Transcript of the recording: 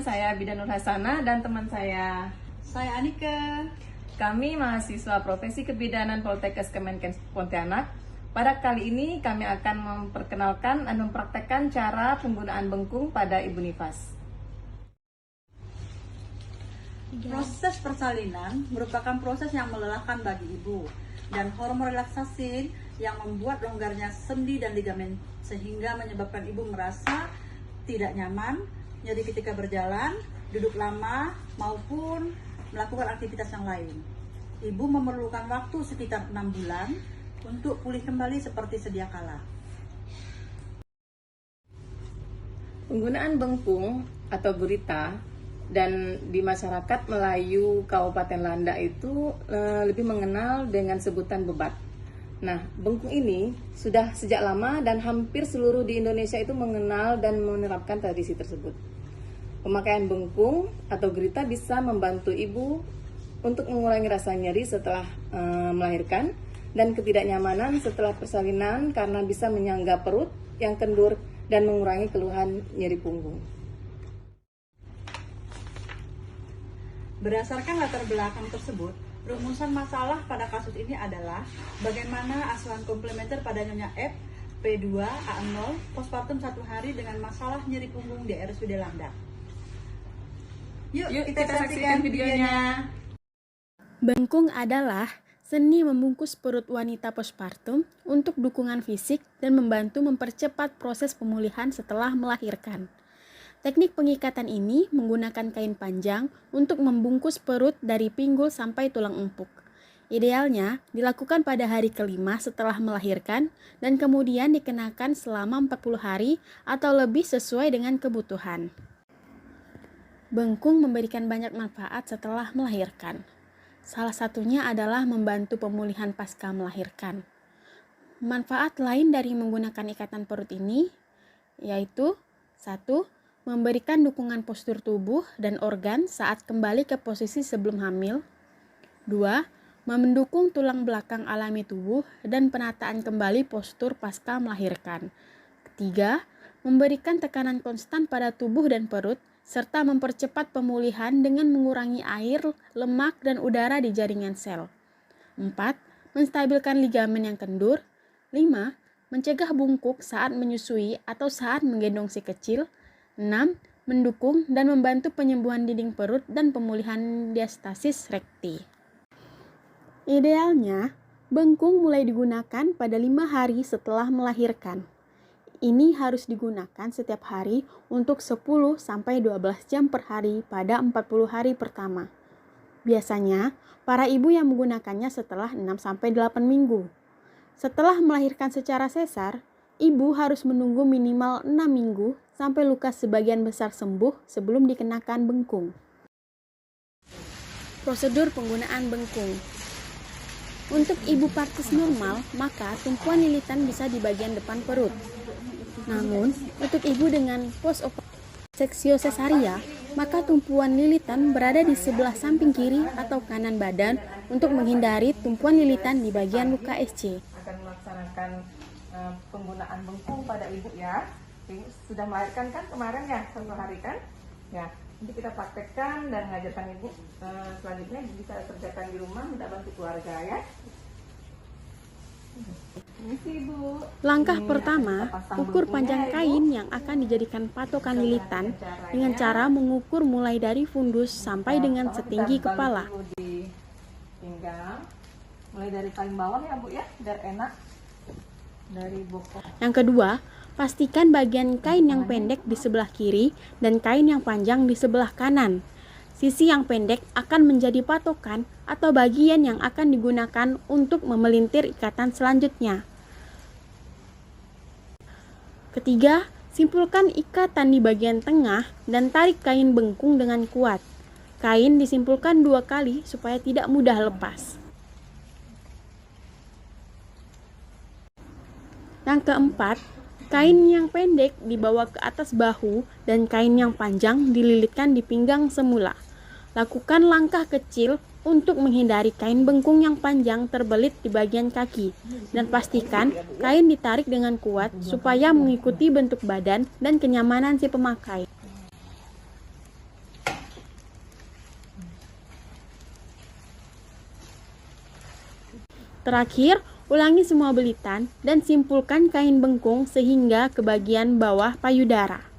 saya Bidan Nur Hasana dan teman saya Anika. Kami mahasiswa profesi kebidanan Poltekkes Kemenkes Pontianak. Pada kali ini kami akan memperkenalkan dan mempraktekkan cara penggunaan bengkung pada ibu nifas. Proses persalinan merupakan proses yang melelahkan bagi ibu, dan hormon relaksasi yang membuat longgarnya sendi dan ligamen sehingga menyebabkan ibu merasa tidak nyaman, nyeri ketika berjalan, duduk lama, maupun melakukan aktivitas yang lain. Ibu memerlukan waktu sekitar 6 bulan untuk pulih kembali seperti sedia kala. Penggunaan bengkung atau gurita dan di masyarakat Melayu Kabupaten Landak itu lebih mengenal dengan sebutan bebat. Nah, bengkung ini sudah sejak lama dan hampir seluruh di Indonesia itu mengenal dan menerapkan tradisi tersebut. Pemakaian bengkung atau gurita bisa membantu ibu untuk mengurangi rasa nyeri setelah melahirkan dan ketidaknyamanan setelah persalinan karena bisa menyangga perut yang kendur dan mengurangi keluhan nyeri punggung. Berdasarkan latar belakang tersebut, rumusan masalah pada kasus ini adalah bagaimana asuhan komplementer pada Nyonya F, P2, A0, postpartum 1 hari dengan masalah nyeri punggung di RSUD Landak. Yuk kita saksikan videonya. Bengkung adalah seni membungkus perut wanita postpartum untuk dukungan fisik dan membantu mempercepat proses pemulihan setelah melahirkan. Teknik pengikatan ini menggunakan kain panjang untuk membungkus perut dari pinggul sampai tulang empuk. Idealnya dilakukan pada hari kelima setelah melahirkan dan kemudian dikenakan selama 40 hari atau lebih sesuai dengan kebutuhan. Bengkung memberikan banyak manfaat setelah melahirkan. Salah satunya adalah membantu pemulihan pasca melahirkan. Manfaat lain dari menggunakan ikatan perut ini yaitu 1. Memberikan dukungan postur tubuh dan organ saat kembali ke posisi sebelum hamil. 2. Mendukung tulang belakang alami tubuh dan penataan kembali postur pasca melahirkan. 3. Memberikan tekanan konstan pada tubuh dan perut, serta mempercepat pemulihan dengan mengurangi air, lemak, dan udara di jaringan sel. 4. Menstabilkan ligamen yang kendur. 5. Mencegah bungkuk saat menyusui atau saat menggendong si kecil. 6. Mendukung dan membantu penyembuhan dinding perut dan pemulihan diastasis rekti. Idealnya, bengkung mulai digunakan pada 5 hari setelah melahirkan. Ini harus digunakan setiap hari untuk 10-12 jam per hari pada 40 hari pertama. Biasanya, para ibu yang menggunakannya setelah 6-8 minggu. Setelah melahirkan secara sesar, ibu harus menunggu minimal 6 minggu sampai luka sebagian besar sembuh sebelum dikenakan bengkung. Prosedur penggunaan bengkung. Untuk ibu partus normal, maka tumpuan lilitan bisa di bagian depan perut. Namun, untuk ibu dengan seksio cesaria, maka tumpuan lilitan berada di sebelah samping kiri atau kanan badan untuk menghindari tumpuan lilitan di bagian luka SC. Akan melaksanakan penggunaan bengkung pada ibu ya. Sudah melahirkan kan kemarin ya, 1 hari kan? Ya, nanti kita praktekkan dan mengajarkan ibu selanjutnya bisa kerjakan di rumah, minta bantu keluarga ya. Langkah pertama, ukur panjang kain yang akan dijadikan patokan lilitan dengan cara mengukur mulai dari fundus sampai dengan setinggi kepala. Di pinggang, mulai dari paling bawah ya Bu ya, biar enak. Dari bokong. Yang kedua, pastikan bagian kain yang pendek di sebelah kiri dan kain yang panjang di sebelah kanan. Sisi yang pendek akan menjadi patokan atau bagian yang akan digunakan untuk memelintir ikatan selanjutnya. Ketiga, simpulkan ikatan di bagian tengah dan tarik kain bengkung dengan kuat. Kain disimpulkan 2 kali supaya tidak mudah lepas. Yang keempat, kain yang pendek dibawa ke atas bahu dan kain yang panjang dililitkan di pinggang semula. Lakukan langkah kecil untuk menghindari kain bengkung yang panjang terbelit di bagian kaki, dan pastikan kain ditarik dengan kuat supaya mengikuti bentuk badan dan kenyamanan si pemakai. Terakhir, ulangi semua belitan dan simpulkan kain bengkung sehingga ke bagian bawah payudara.